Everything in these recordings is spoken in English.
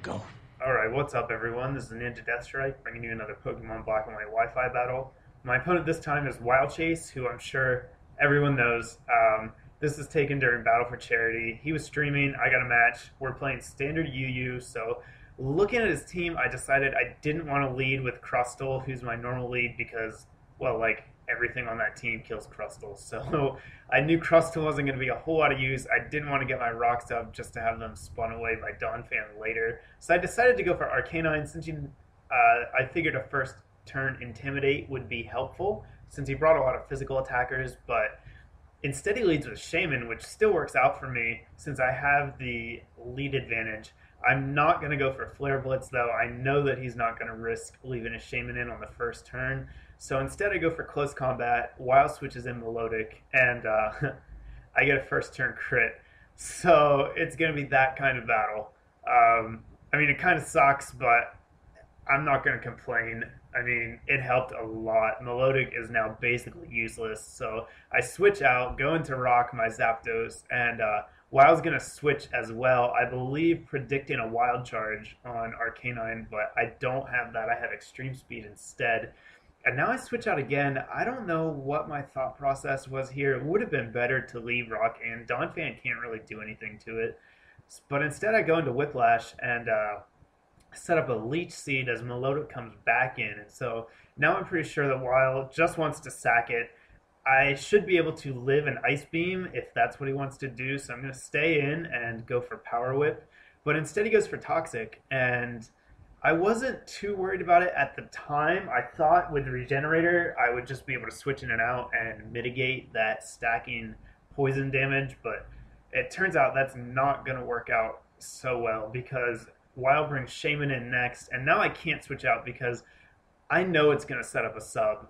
go. Alright, what's up everyone? This is NinjaDeathStrike bringing you another Pokemon Black and White Wi-Fi battle. My opponent this time is Wilechase, who I'm sure everyone knows. This is taken during Battle for Charity. He was streaming, I got a match. We're playing standard UU, so looking at his team, I decided I didn't want to lead with Crustle, who's my normal lead, because, well, like, everything on that team kills Crustle. So I knew Crustle wasn't going to be a whole lot of use. I didn't want to get my rocks up just to have them spun away by Donphan later. So I decided to go for Arcanine since I figured a first turn Intimidate would be helpful since he brought a lot of physical attackers, but instead he leads with Shaman, which still works out for me since I have the lead advantage. I'm not going to go for Flare Blitz, though. I know that he's not going to risk leaving a Shaman in on the first turn. So instead I go for Close Combat, Wild switches in Melodic, and I get a first turn crit. So it's going to be that kind of battle. I mean, it kind of sucks, but I'm not going to complain. I mean, it helped a lot. Melodic is now basically useless, so I switch out, go into Rock my Zapdos, and Wild's going to switch as well. I believe predicting a Wild Charge on Arcanine, but I don't have that. I have Extreme Speed instead. And now I switch out again. I don't know what my thought process was here. It would have been better to leave Rock in. Donphan can't really do anything to it. But instead I go into Whiplash and set up a Leech Seed as Melodic comes back in. And so now I'm pretty sure that Wild just wants to sack it. I should be able to live an Ice Beam if that's what he wants to do. So I'm going to stay in and go for Power Whip. But instead he goes for Toxic. And I wasn't too worried about it at the time. I thought with the Regenerator I would just be able to switch in and out and mitigate that stacking poison damage. But it turns out that's not going to work out so well because Wild brings Shaman in next, and now I can't switch out because I know it's going to set up a sub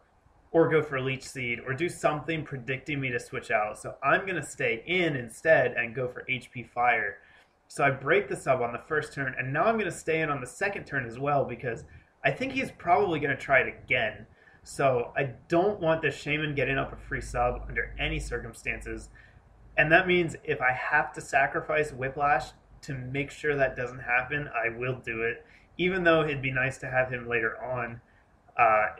or go for Leech Seed or do something predicting me to switch out. So I'm going to stay in instead and go for HP Fire. So I break the sub on the first turn, and now I'm going to stay in on the second turn as well because I think he's probably going to try it again. So I don't want the Shaman getting up a free sub under any circumstances. And that means if I have to sacrifice Whiplash to make sure that doesn't happen, I will do it. Even though it'd be nice to have him later on,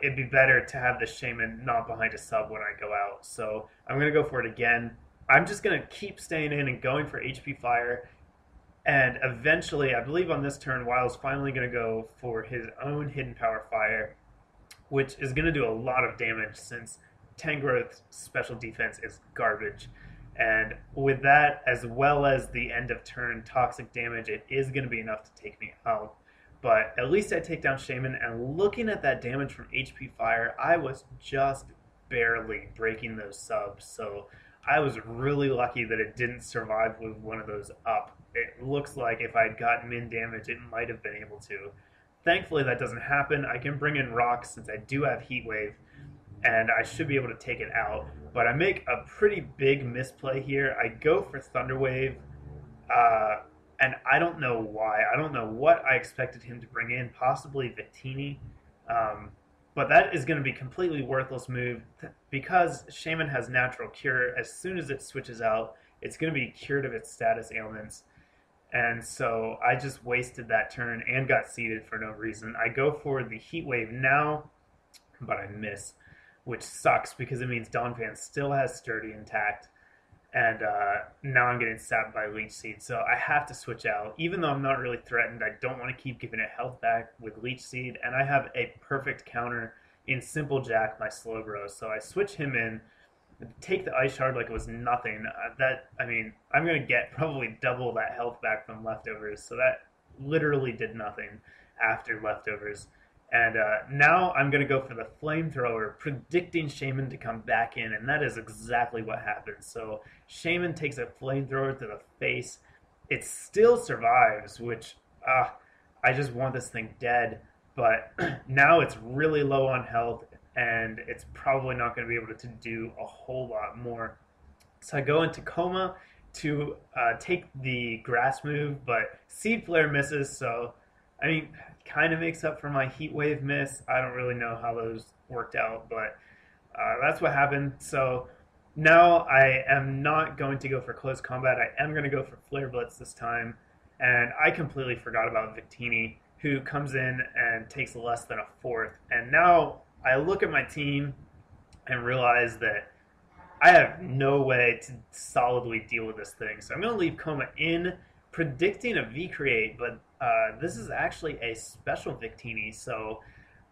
it'd be better to have the Shaman not behind a sub when I go out. So I'm going to go for it again. I'm just going to keep staying in and going for HP Fire. And eventually, I believe on this turn, Wild's finally going to go for his own Hidden Power Fire, which is going to do a lot of damage since Tangrowth's special defense is garbage. And with that, as well as the end of turn toxic damage, it is going to be enough to take me out. But at least I take down Shaman, and looking at that damage from HP Fire, I was just barely breaking those subs. So I was really lucky that it didn't survive with one of those up. It looks like if I'd gotten min damage, it might have been able to. Thankfully, that doesn't happen. I can bring in Rocks since I do have Heat Wave, and I should be able to take it out. But I make a pretty big misplay here. I go for Thunder Wave, and I don't know why. I don't know what I expected him to bring in, possibly Victini. But that is going to be a completely worthless move because Shaman has Natural Cure. As soon as it switches out, it's going to be cured of its status ailments. And so I just wasted that turn and got seeded for no reason. I go for the Heat Wave now, but I miss, which sucks because it means Donphan still has Sturdy intact. And now I'm getting sapped by Leech Seed, so I have to switch out. Even though I'm not really threatened, I don't want to keep giving it health back with Leech Seed, and I have a perfect counter in Simple Jack, my Slowbro. So I switch him in, take the Ice Shard like it was nothing. I'm going to get probably double that health back from Leftovers, so that literally did nothing after Leftovers. And now I'm going to go for the Flamethrower, predicting Shaman to come back in, and that is exactly what happened. So Shaman takes a Flamethrower to the face. It still survives, which I just want this thing dead. But now it's really low on health, and it's probably not going to be able to do a whole lot more. So I go into Coma to take the Grass move, but Seed Flare misses, so I mean, kind of makes up for my Heat Wave miss. I don't really know how those worked out, but that's what happened. So now I am not going to go for Close Combat. I am going to go for Flare Blitz this time. and I completely forgot about Victini, who comes in and takes less than a fourth. And now I look at my team and realize that I have no way to solidly deal with this thing. So I'm going to leave Coma in, predicting a V-Create, but this is actually a special Victini, so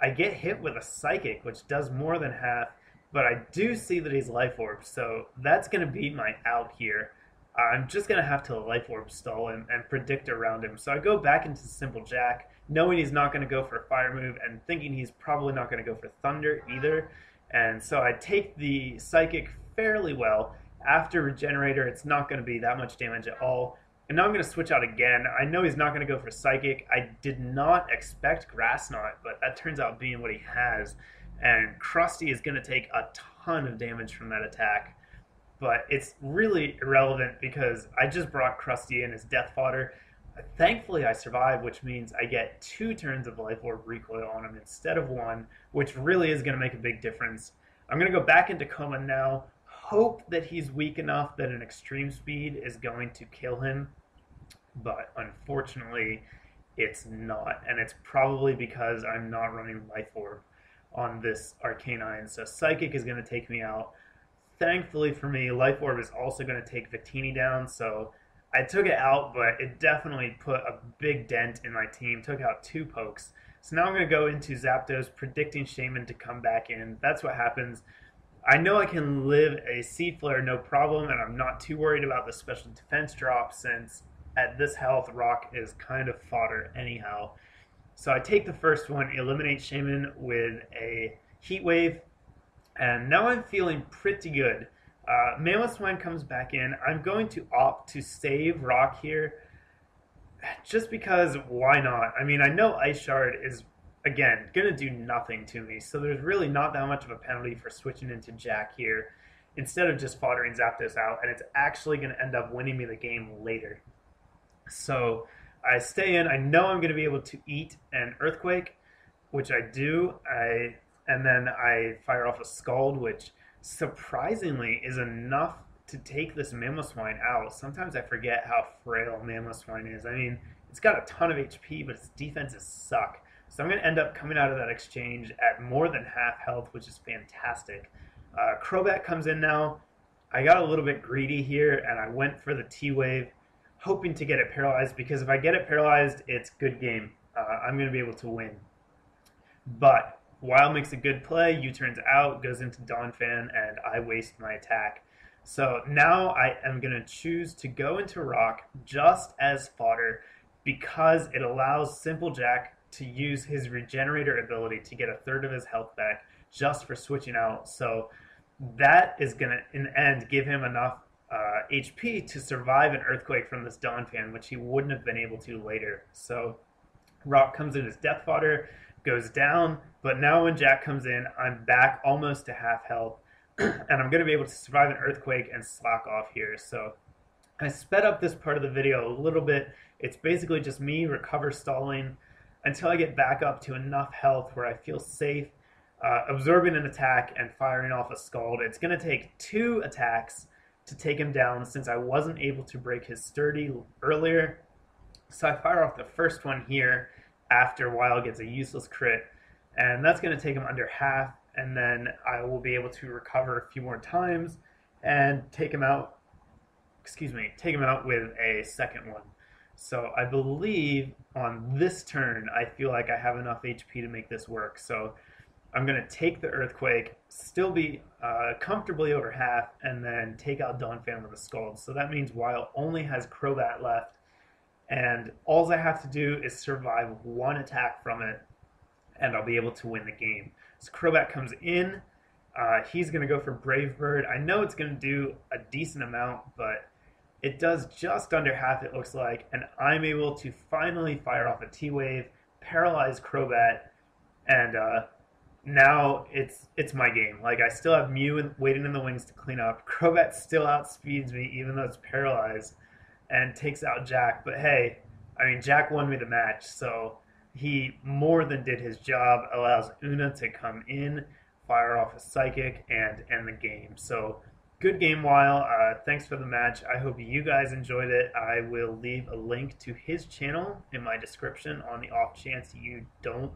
I get hit with a Psychic, which does more than half, but I do see that he's Life Orb, so that's going to be my out here. I'm just going to have to Life Orb stall him and predict around him. So I go back into Simple Jack, knowing he's not going to go for a Fire move and thinking he's probably not going to go for Thunder either. And so I take the Psychic fairly well. After Regenerator, it's not going to be that much damage at all. And now I'm going to switch out again. I know he's not going to go for Psychic. I did not expect Grass Knot, but that turns out being what he has. And Krusty is going to take a ton of damage from that attack. But it's really irrelevant because I just brought Krusty in as death fodder. Thankfully, I survive, which means I get 2 turns of Life Orb recoil on him instead of 1, which really is going to make a big difference. I'm going to go back into Coma now, hope that he's weak enough that an Extreme Speed is going to kill him, but unfortunately, it's not, and it's probably because I'm not running Life Orb on this Arcanine, so Psychic is going to take me out. Thankfully for me, Life Orb is also going to take Victini down, so I took it out, but it definitely put a big dent in my team, took out 2 pokes. So now I'm going to go into Zapdos, predicting Shaman to come back in. That's what happens. I know I can live a Seed Flare no problem, and I'm not too worried about the special defense drop since at this health, Rock is kind of fodder anyhow. So I take the first one, eliminate Shaman with a Heat Wave, and now I'm feeling pretty good. Mamoswine comes back in. I'm going to opt to save Rock here, just because why not? I mean, I know Ice Shard is, again, going to do nothing to me, so there's really not that much of a penalty for switching into Jack here, instead of just foddering Zapdos out, and it's actually going to end up winning me the game later. So I stay in. I know I'm going to be able to eat an Earthquake, which I do, and then I fire off a Scald, which surprisingly is enough to take this Mamoswine out. Sometimes I forget how frail Mamoswine is. I mean, it's got a ton of HP, but its defenses suck. So I'm going to end up coming out of that exchange at more than half health, which is fantastic. Crobat comes in now. I got a little bit greedy here, and I went for the T-Wave, hoping to get it paralyzed, because if I get it paralyzed, it's good game. I'm going to be able to win. But Wild makes a good play, U-turns out, goes into Donphan, and I waste my attack. So now I am going to choose to go into Rock just as fodder because it allows Simple Jack to use his Regenerator ability to get a third of his health back just for switching out. So that is going to, in the end, give him enough HP to survive an Earthquake from this Donphan, which he wouldn't have been able to later. So Rock comes in as death fodder, goes down, but now when Jack comes in, I'm back almost to half health, and I'm going to be able to survive an Earthquake and slack off here. So I sped up this part of the video a little bit. It's basically just me recover stalling until I get back up to enough health where I feel safe, absorbing an attack and firing off a Scald. It's going to take 2 attacks to take him down since I wasn't able to break his Sturdy earlier. So I fire off the first one here after Wild gets a useless crit, and that's going to take him under half, and then I will be able to recover a few more times and take him out, take him out with a second one. So I believe on this turn, I feel like I have enough HP to make this work. So I'm going to take the Earthquake, still be comfortably over half, and then take out Donphan with a Scald. So that means Wild only has Crobat left, and all I have to do is survive 1 attack from it, and I'll be able to win the game. So Crobat comes in. He's going to go for Brave Bird. I know it's going to do a decent amount, but it does just under half, it looks like, and I'm able to finally fire off a T-Wave, paralyze Crobat, and now it's my game. Like, I still have Mew waiting in the wings to clean up. Crobat still outspeeds me, even though it's paralyzed, and takes out Jack. But hey, I mean, Jack won me the match, so he more than did his job. Allows Una to come in, fire off a Psychic, and end the game. So good game, Weil. Thanks for the match. I hope you guys enjoyed it. I will leave a link to his channel in my description on the off chance you don't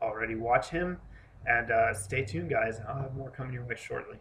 already watch him. And stay tuned, guys. I'll have more coming your way shortly.